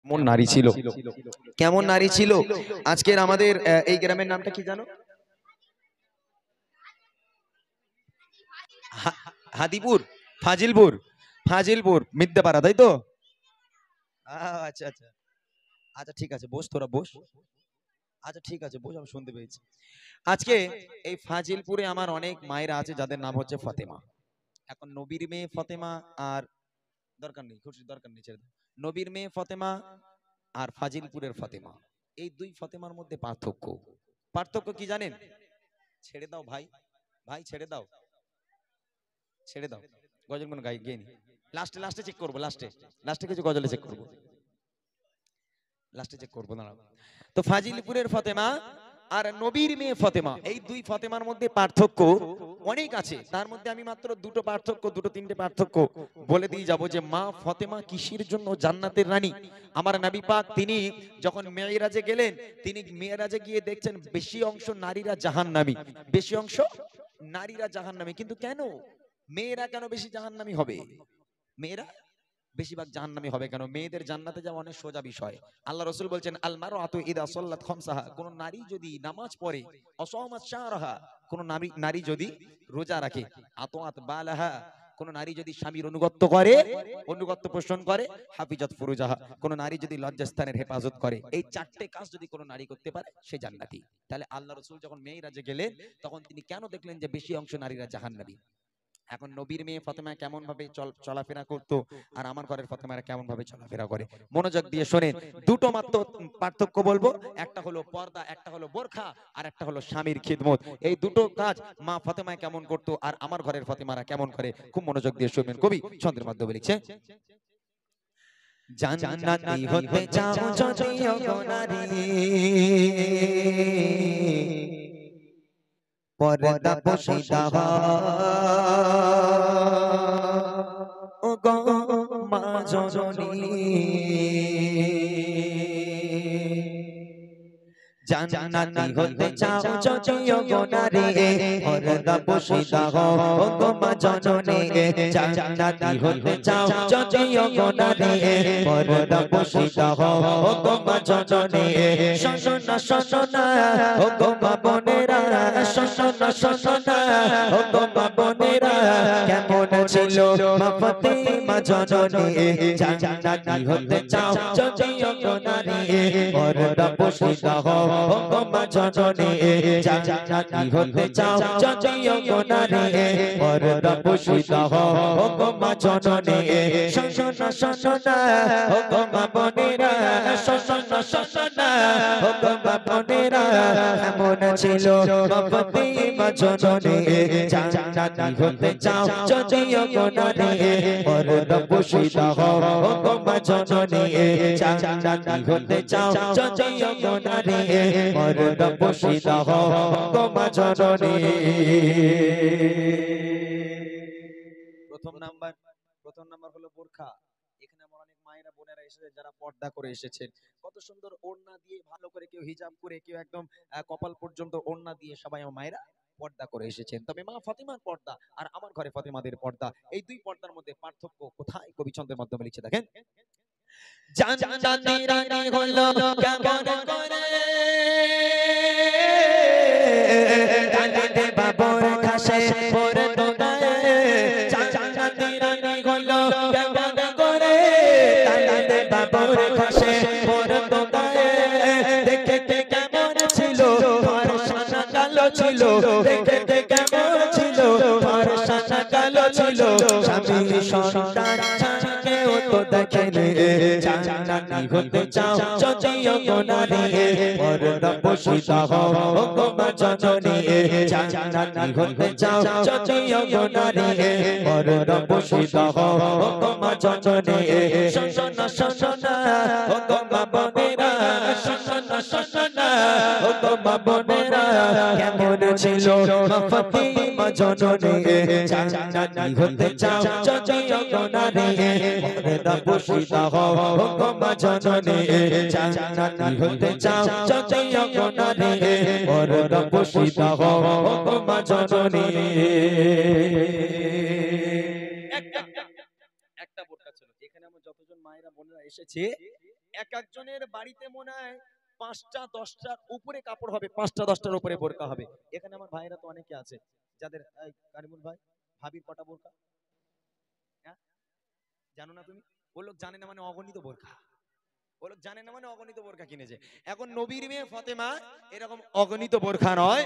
কেমন নারী ছিল, কেমন নারী ছিল। আজকের আমাদের এই গ্রামের নামটা কি জানো? হাদিপুর, ফাজিলপুর, ফাজিলপুর মিদ্যাপাড়া, তাই তো? আচ্ছা আচ্ছা আচ্ছা, ঠিক আছে, বস তোরা বস। আচ্ছা ঠিক আছে, বস, আমি শুনতে পেয়েছি। আজকে এই ফাজিলপুরে আমার অনেক মায়েরা আছে যাদের নাম হচ্ছে ফাতেমা। এখন নবীর মেয়ে ফাতেমা আর দরকার নেই, খুশি দরকার নেই, ছেড়ে দাও। নবীর মেয়ে ফাতেমা আর ফাজিলপুরের ফাতেমা, এই দুই ফাতেমার মধ্যে পার্থক্য। পার্থক্য কি জানেন? ছেড়ে দাও ভাই, ভাই ছেড়ে দাও, ছেড়ে দাও। গজল কোন গাই গেয়ে নি, লাস্টে লাস্টে চেক করবো, লাস্টে লাস্টে কিছু গজলে চেক করবো, লাস্টে চেক করবো, দাঁড়াও। তো ফাজিলপুরের ফাতেমা আর নবীর মেয়ে ফাতেমা, এই দুই ফাতেমার মধ্যে পার্থক্য অনেক আছে। তার মধ্যে আমি মাত্র দুটো পার্থক্য, দুটো তিনটে পার্থক্য বলে দিয়ে যাব। যে মা ফাতেমা কিসের জন্য জান্নাতের রানী। আমার নবী পাক তিনি যখন মেরাজে গেলেন, তিনি মেরাজে গিয়ে দেখছেন বেশি অংশ নারীরা জাহান্নামী, বেশি অংশ নারীরা জাহান্নামী। কিন্তু কেন মেয়েরা কেন বেশি জাহান্নামী হবে? মেয়েরা বেশিরভাগ জাহান্নামী হবে কেন? মেয়েদের জান্নাতে যাওয়া অনেক সোজা বিষয়। আল্লাহ রাসূল বলছেন আল মারআতু ইদা সাল্লাত খামসাহা, কোন নারী যদি নামাজ পড়ে, অসামাত শাহরাহা, কোন নারী যদি রোজা রাখে, আতাত বালাহা, কোন নারী যদি স্বামীর অনুগত্য করে, অনুগত্য পোষণ করে, হাফিজাত ফুরুজাহা, কোন নারী যদি লজ্জাস্থানের হেফাজত করে, এই চারটে কাজ যদি কোন নারী করতে পারে সে জান্নাতি। তাহলে আল্লাহ রাসূল যখন মেরাজে গেলেন তখন তিনি কেন দেখলেন যে বেশি অংশ নারীরা জাহান্নামী। এখন নবীর মেয়ে ফাতেমা কেমন ভাবে চলাফেরা করতো আর আমার ঘরের ফাতেমারা কেমন ভাবে চলাফেরা করে, মনোযোগ দিয়ে শোনেন। দুটো মাত্র পার্থক্য বলবো, একটা হলো পর্দা, একটা হলো বোরখা, আর একটা হলো স্বামীর খিদমত। এই দুটো কাজ মা ফাতেমা কেমন করতো আর আমার ঘরের ফাতেমারা কেমন করে, খুব মনোযোগ দিয়ে শুনবেন। কবি ছন্দের মাধ্যমে লিখছে, জান্নাতি হতে চাও যদি ওগো নারী, পর্দা পোশিদা ও গো মা জননী। জান্নাতি হতে চাও যদি ওগো নারী, পর্দা পোশিদা ও গো মা জননী। জান্নাতি হতে চাও যদি ওগো নারী, পর্দা পোশিদা ও গো মা জননী। শোনো শোনো ও গো মা বোনেরা, শোনো শোনো ও গো মা বোনেরা, কেমন ছিল মা ফাতেমা জননী। জান্নাতি হতে চাও যদি ওগো নারী, পর্দা পোশিদা ও গো মা জননী। জান্নাতি হতে চাও যদি ওগো নারী, পর্দা পোশিদা ও গো মা জননী। শোনো শোনো ও গো মা বোনেরা, শোনো শোনো ও গো মা বোনেরা, কেমন ছিল মা ফাতেমা জননী। জান্নাতি হতে চাও যদি ওগো নারী, পর্দা পোশিদা ও গো মা জননী। জান্নাতি হতে চাও যদি ওগো নারী, পর্দা পোশিদা ও গো মা জননী। প্রথম নাম্বার হলো বোরখা। এখানে আমার অনেক মায়েরা বোনেরা এসেছে যারা পর্দা করে এসেছেন, কত সুন্দর ওড়না দিয়ে, ভালো করে, কেউ হিজাব করে, কেউ একদম কপাল পর্যন্ত ওড়না দিয়ে, সবাই আমার মায়েরা পর্দা করে এসেছেন। তবে মা ফাতেমার পর্দা আর আমার ঘরে ফাতেমাদের পর্দা, এই দুই পর্দার মধ্যে পার্থক্য কোথায়? কবি ছন্দের মাধ্যমে লিখে দেখেন, জান্নাতি রানী হলো কেমন করে, ডালিতে বাবর খাসে পরে তো গায়ে। জান্নাতি রানী হলো কেমন করে, ডালিতে বাবর খাসে পরে তো গায়ে। দেখতে কেমন ছিল ফর্সা কালো ছিল, দেখতে কেমন ছিল ফর্সা কালো ছিল। স্বামী সন্তান কেউ তো দেখেনি। জান্নাতি হতে চাও যদি ওগো নারী, পর্দা পোশিদা ও গো মা জননী। জান্নাতি হতে চাও যদি ওগো নারী, পর্দা পোশিদা ও গো মা জননী। শোনো শোনো ও গো মা বোনেরা, শোনো শোনো ও গো মা বোনেরা, কেমন ছিল মা ফাতেমা জননী। জান্নাতি হতে চাও যদি ওগো নারী, পর্দা পোশিদা ও গো মা জননী। জান্নাতি হতে চাও যদি ওগো নারী, পর্দা পোশিদা ও গো মা জননী। একটা বোরকা ছিল। এখানে আমরা যতজন মায়েরা বোনেরা এসেছে এক একজনের বাড়িতে মনে হয় 5টা 10টার উপরে কাপড় হবে, 5টা 10টার উপরে বোরকা হবে। এখানে আমার ভাইরা তো অনেকে আছে যাদের, কারিমুল ভাই, ভাবির কটা বোরকা? হ্যাঁ, জানো না তুমি? ও লোক জানে না মানে অগণিত বোরকা, ও লোক জানে না মানে অগণিত বোরকা কিনেছে। এখন নবীর মেয়ে ফাতেমা এরকম অগণিত বোরকা নয়,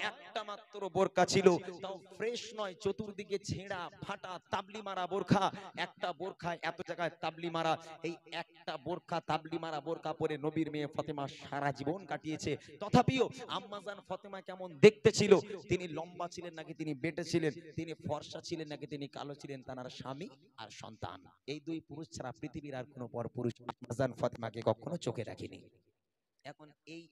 একটা মাত্র বোরকা ছিল, তাও ফ্রেশ নয়, চতুর্দিকে ছেঁড়া ফাটা তাবলি মারা বোরকা। একটা বোরখায় এত জায়গায় তাবলি মারা, এই একটা বোরকা তাবলি মারা বোরকা পরে নবীর মেয়ে ফাতেমা সারা জীবন কাটিয়েছে। তথাপিও আম্মাজান ফাতেমা কেমন দেখতে ছিল, তিনি লম্বা ছিলেন নাকি তিনি বেটে ছিলেন, তিনি ফর্সা ছিলেন নাকি তিনি কালো ছিলেন, তার স্বামী আর সন্তান, এই দুই পুরুষ ছাড়া পৃথিবীর আর কোনো পর পুরুষ আম্মাজান ফাতেমাকে কখনো চোখে রাখেনি। এখন এই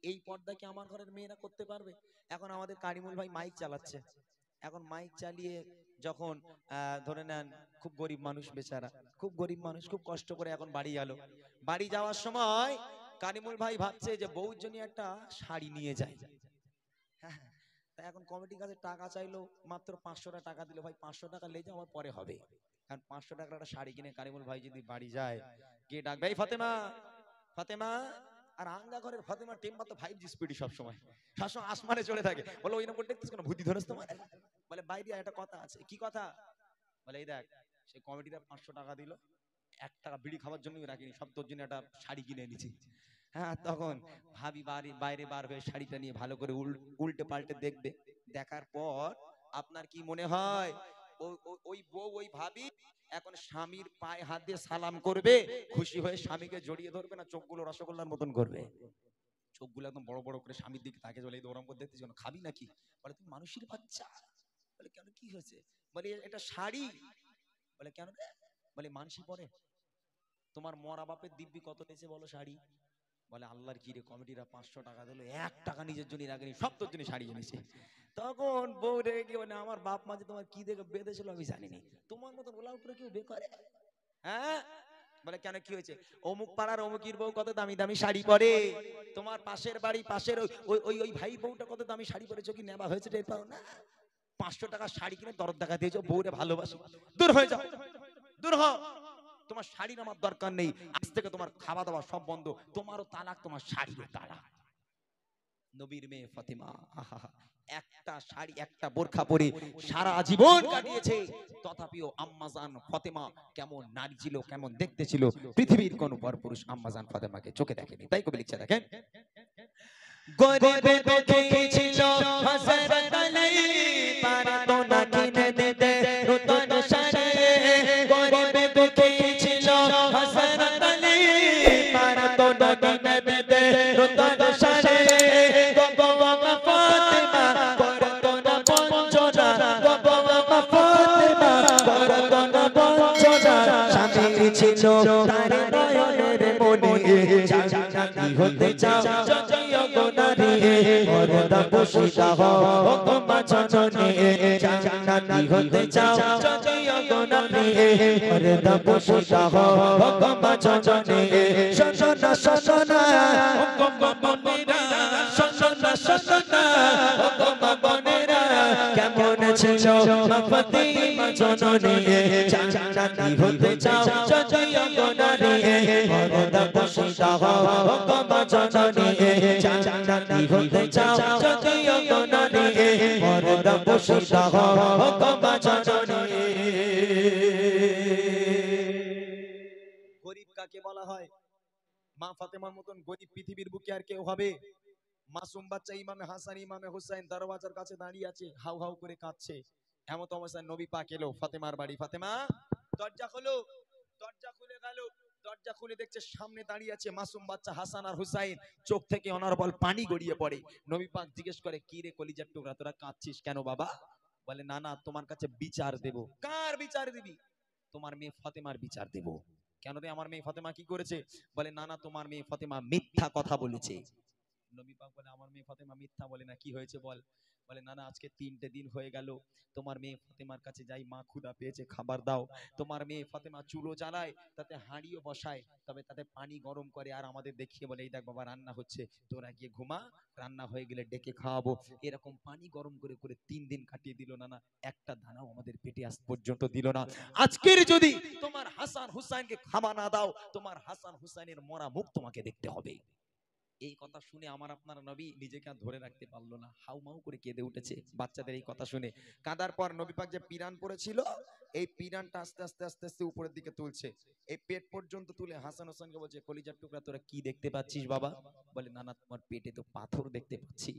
এই পর্দা কি আমার ঘরের মেয়েরা করতে পারবে? এখন আমাদের কারিমুল ভাই মাইক চালাচ্ছে, এখন মাইক চালিয়ে যখন ধরে নেন খুব গরিব মানুষ, বেচারা খুব গরিব মানুষ, খুব কষ্ট করে এখন বাড়ি গেল, বাড়ি যাওয়ার সময় কারিমুল ভাই ভাবছে যে বউর জন্য একটা শাড়ি নিয়ে যায়। হ্যাঁ, তা এখন কমিটির কাছে টাকা চাইলো, মাত্র 500 টাকা দিল, ভাই 500 টাকা লেগে আমার পরে হবে, কারণ 500 টাকার একটা শাড়ি কিনে কারিমুল ভাই যদি বাড়ি যায়, গিয়ে ডাকবে এই ফাতেমা, ফাতেমা। আর আঙ্গা ঘরের ফাতেমা টেম্পার তো 5G স্পিডি, সবসময় সবসময় আসমানে চলে থাকে। বলে ওই নম্বর দেখতেছ কেন, ভূতি ধরেছ তোমার? বলে বাইরে একটা কথা আছে। কি কথা? বলে এই দেখ, সেই কমিটিটা 500 টাকা দিল, 1 টাকা বিড়ি খাওয়ার জন্যই রাখিনি, সব তোর জন্য একটা শাড়ি কিনে এনেছি। হ্যাঁ, তখন ভাবি বাইরে বার হয়ে শাড়িটা নিয়ে ভালো করে উল্টে পাল্টে দেখবে। দেখার পর আপনার কি মনে হয় ওই বউ, ওই ভাবি এখন স্বামীর পায়ে হাত দিয়ে সালাম করবে, খুশি হয়ে স্বামীকে জড়িয়ে ধরবে, না চোখগুলো রসগোল্লার মতন করবে? চোখগুলো একদম বড় বড় করে স্বামীর দিকে তাকে বলে, এই ওরম করে দেখতেছ না, খাবি নাকি? বলে তুমি মানুষের বাচ্চা। বলে কেন, কি হয়েছে? বলে এটা শাড়ি। বলে কেন? বলে মানসি পরে, তোমার মরা বাপের দিব্যি কত নিয়েছে বলো শাড়ি? বলে আল্লাহর কি রে, কমিটিরা 500 টাকা দিল, 1 টাকা নিজের জন্য রাখেনি, সব তোর জন্য শাড়ি এনেছে। তখন বউ রেগে গিয়ে বলে আমার বাপ মা যে তোমার কি দেখে বেঁধেছিল আমি জানিনি, তোমার মতন ওলা উপরে কেউ বে করে? হ্যাঁ। বলে কেন, কি হয়েছে? অমুক পাড়ার অমুকির বউ কত দামি দামি শাড়ি পরে, তোমার পাশের বাড়ি পাশের ওই ওই ওই ভাই বউটা কত দামি শাড়ি পরেছো, কি নেবা হয়েছে টের পাও না? 500 টাকা শাড়ি কিনে দরদ দেখা দিয়েছো, বউরে ভালোবাসি, দূর হয়ে যাও, দূর হও, তোমার শাড়ির আমার দরকার নেই, আজ থেকে তোমার খাওয়া দাওয়া সব বন্ধ, তোমারও তালাক, তোমার শাড়িরও তালাক। নবীর মেয়ে ফাতেমা একটা শাড়ি একটা বোরখা পরে সারা জীবন কাটিয়েছে। তথাপিও আম্মাজান ফাতেমা কেমন নারী ছিল, কেমন দেখতে ছিল, পৃথিবীর কোন পরপুরুষ আম্মাজান ফাতেমাকে চোখে দেখেনি। তাই কবি লিখছে, দেখেন, গরিবে দুঃখী ছিল হযরত আলী, পারতো না কিনে দিতে নতুন শাড়ি। গরিবে দুঃখী ছিল হযরত আলী, পারতো না কিনে দিতে নতুন শাড়ি। গো ফাতেমা করতো না বঞ্চনা, গো ফাতেমা করতো না বঞ্চনা। স্বামী ছিল তার নয়নের মনে, জান্নাতি হতে চাও যদিও গো নারী, পর্দা পোশিদা হও গো মা জননী। জান্নাতি হতে চাও যদিও গো নারী, পর্দা পোশিদা হও গো মা জননী। শোনা শোনা গো বোনেরা, শোনা শোনা গো মা বোনেরা, কেমন ছিল মা ফাতেমা জননী। জান্নাতি হতে চাও যদিও গো নারী, পর্দা পোশিদা হও গো মা জননী। জান্নাতি হতে চাও যদিও গো নারী, পর্দা পোশিদা হও গো মা জননী। গরিব কাকে বলা হয়? মা ফাতেমার মতন গরিব পৃথিবীর বুকে আর কেউ হবে? মাসুম বাচ্চা ইমামে হাসান ইমামে হুসাইন দরওয়াজার কাছে দাঁড়িয়ে আছে, হাউ হাউ করে কাঁদছে। এমন অবস্থায় নবী পাক এলো ফাতেমার বাড়ি। ফাতেমা দরজা খোলো। দরজা খুলে গেল, দরজা খুলে দেখছে সামনে দাঁড়িয়ে আছে মাসুম বাচ্চা হাসান আর হুসাইন। চোখ থেকে অনর্বল পানি গড়িয়ে পড়ে। নবী পাক জিজ্ঞেস করে, কি রে কলিজার টুকরা, তোরা কাঁদছিস কেন বাবা? বলে না না, তোমার কাছে বিচার দেব। কার বিচার দিবি? তোমার মেয়ে ফাতেমার বিচার দেব। কেন রে, আমার মেয়ে ফাতেমা কি করেছে? বলে না না, তোমার মেয়ে ফাতেমা মিথ্যা কথা বলেছে। নবী পাক বলে আমার মেয়ে ফাতেমা মিথ্যা বলে না, কি হয়েছে বল? বলে না না, আজকে 3টে দিন হয়ে গেল তোমার মেয়ে ফাতেমার কাছে যাই, মা ক্ষুধা পেয়েছে খাবার দাও। তোমার মেয়ে ফাতেমা চুলো জ্বালায়, তাতে হাঁড়িও বসায়, তবে তাতে পানি গরম করে আর আমাদের দেখিয়ে বলে এই দেখ বাবা রান্না হচ্ছে, তোরা গিয়ে ঘুমা, রান্না হয়ে গেলে ডেকে খাওয়াবো। এরকম পানি গরম করে করে 3 দিন কাটিয়ে দিল না, না একটা দানাও আমাদের পেটে আজ পর্যন্ত দিল না। আজকের যদি তোমার হাসান হুসাইনকে খাওয়া না দাও, তোমার হাসান হুসাইনের মরা মুখ তোমাকে দেখতে হবে। এই কথা শুনে আমার আপনার নবী নিজেকে আর ধরে রাখতে পারলো না, হাউমাউ করে কেঁদে উঠেছে বাচ্চাদের এই কথা শুনে। কাঁদার পর নবী পাক যে পিরান পড়েছিল, এই পিরানটা আস্তে আস্তে আস্তে আস্তে উপরের দিকে তুলছে, এই পেট পর্যন্ত তুলে হাসান হোসেনকে বলছে কলিজার টুকরা তোরা কি দেখতে পাচ্ছিস বাবা? বলে না না, তোমার পেটে তো পাথর দেখতে পাচ্ছি।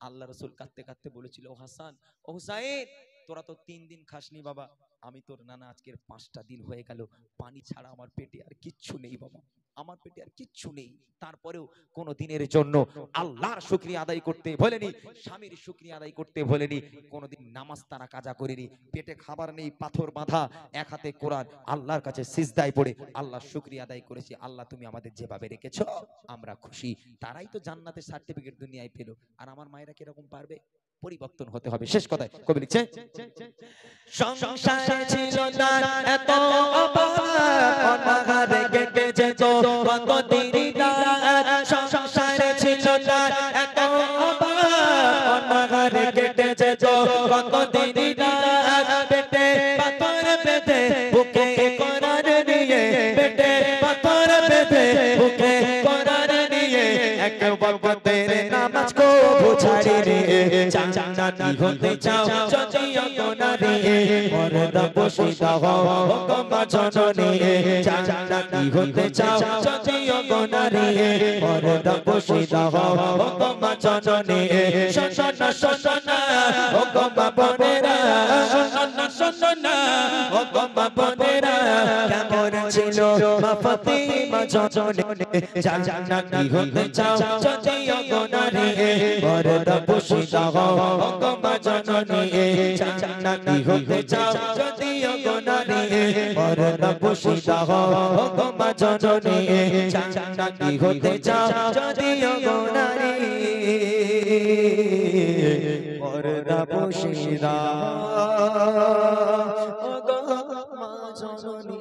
আল্লাহ রাসূল কাঁদতে কাঁদতে বলেছিল ও হাসান ও হুসাইন, তোরা তো 3 দিন খাসনি বাবা, আমি তোর নানা আজকের 5টা দিন হয়ে গেল, পানি ছাড়া আমার পেটে আর কিচ্ছু নেই বাবা, আমার পেটে আর কিচ্ছু নেই। তারপরেও কোন দিনের জন্য আল্লাহর শুকরিয়া আদায় করতে বলেনি, স্বামীর শুকরিয়া আদায় করতে বলেনি, কোনদিন নামাজ তারা কাজা করেনি। পেটে খাবার নেই, পাথর বাঁধা, এক হাতে কোরআন, আল্লাহর কাছে সিজদায় পড়ে আল্লাহর শুকরিয়া আদায় করেছি। আল্লাহ তুমি আমাদের যেভাবে রেখেছো আমরা খুশি। তারাই তো জান্নাতের সার্টিফিকেট দুনিয়ায় পেল, আর আমার মায়েরা কিরকম পারবে? পরিবর্তন হতে হবে। শেষ কথায় কবি লিখছে সংসারে ছিল না এত অভাব, অনাহারে কেটে যেত কত দিন রাত। সংসারে ছিল না এত অভাব, অনাহারে কেটে যেত কত দিন রাত। পেটে পাথর বেঁধে বুকে কোরআন নিয়ে, পেটে পাথর বেঁধে বুকে কোরআন নিয়ে, এক ওয়াক্তের নামাজ কো ছাড়ি রে। জান্নাতি হতে চাও যদিও গোনারে, পর্দা পোশিদা হও গো মা জননী। জান্নাতি হতে চাও যদিও গোনারে, পর্দা পোশিদা হও গো মা জননী। শোনা শোনা ও গো মা বোনেরা, শোনা শোনা ও গো মা বোনেরা, কেমন ছিল মা ফাতিমা জননী। জান্নাতি হতে চাও যদিও গোনারে, পর্দা পোশিদা হও গো মা জননী। জান্নাতি হতে চাও যদিও গোনারে, পর্দা পোশিদা হও গো মা জননী। জান্নাতি হতে চাও যদিও গোনারে, পর্দা পোশিদা হও গো মা জননী।